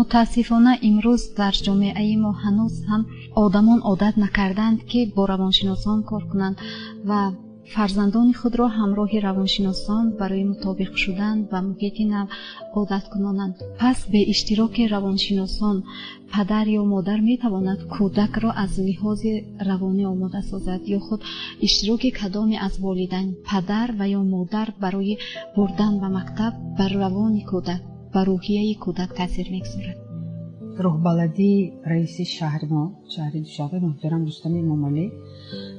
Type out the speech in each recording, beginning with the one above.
متاسفانه امروز در جامعه ما هنوز هم آدمان عادت نکردند که با روانشناسان کار کنند و فرزندان خود را همراه روانشناسان برای مطابق شدن و محیط نو عادت کنانند. پس به اشتراک روانشناسان پدر یا مادر می تواند کودک را از لحاظ روانی آماده سازد یا خود اشتراک کدام از والدین پدر و یا مادر برای بردن به مکتب بر روان کودک و روحیه کودک تاثیر می‌گذارد. روحبلدی رئیس شهر ما شهر دوشنبه محترم دوستان مامالی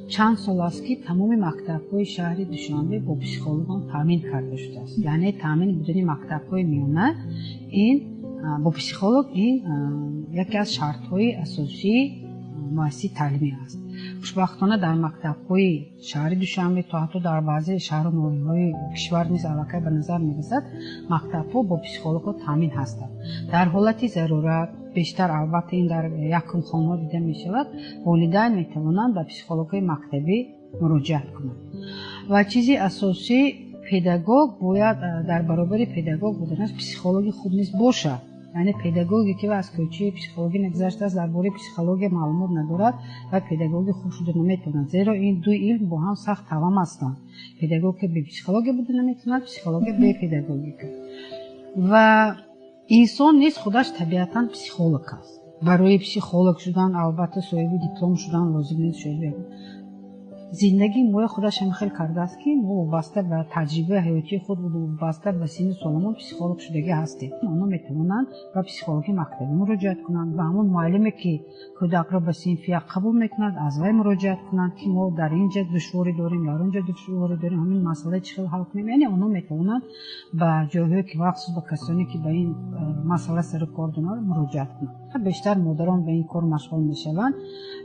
چند سال است که تمام مکتب‌های شهر دوشنبه با پسیخولوگان تامین کرده شده است. یعنی تامین بدون مکتب‌های میانه این با پسیخولوگ این یکی از شرط‌های اساسی مؤسسه تعلیمی است. خوشبختانه در مکتب‌های شهر دوشنبه تا حتی در بعضی شهرهای کشور نیز البته به نظر می‌رسد مکتب‌ها با پسیخولوگ‌ها تامین هستند. در حالت ضرورت بیشتر البته این در یکم خانه‌ها دیده می‌شود والدین می‌توانند به پسیخولوگ‌های مکتبی مراجعه کنند و چیزی اساسی پداگوگ باید در برابر پداگوگ بودن پسیخولوگ خوب نیست باشد. یعنی پداگوگی که از کوچه پسیخولوژی نگذشته است درباره پسیخولوژی معلومات ندارد و پداگوگ خوب شده نمیتواند، زیرا این دو علم با هم سخت توام هستند. پداگوگ که به پسیخولوژی بوده نمیتواند، پسیخولوژ به پداگوگی. و انسان نیز خودش طبیعتاً پسیخولوگ است. برای پسیخولوگ شدن البته صاحب دیپلم شدن لازم نیست شده. زندگی ما خودش هم خیلی کرده است که ما وابسته به تجربه حیاتی خود و وابسته به سن سالمان پسیخولوگ شدگی هستیم. آنها میتوانند به پسیخولوژی مکتبی مراجعه کنند و همون معلمی که کودک را به صنف یک قبول میکند از وی مراجعه کنند که ما در اینجا دشواری داریم یا اونجا دشواری داریم، همین مسئله چطور حل کنیم. یعنی آنها میتوانند به جاهایی که مخصوص به کسانی که به این مسئله سر کار دارند مراجعه کنند. بیشتر مادران به این کار مشغول میشوند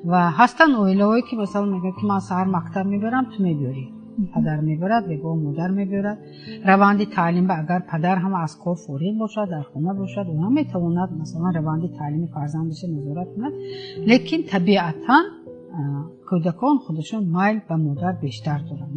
و هستن اویلایی که مثلا میگه که من سحر مکتب میبرم تو میبری، پدر میبرد بگو مادر میبرد. روند تعلیم اگر پدر هم از کار فارغ باشد در خانه باشد اونها میتواند مثلا روند تعلیم فرزندش نظارت کند، لیکن طبیعتا کودکان خودشون میل به مادر بیشتر دارند.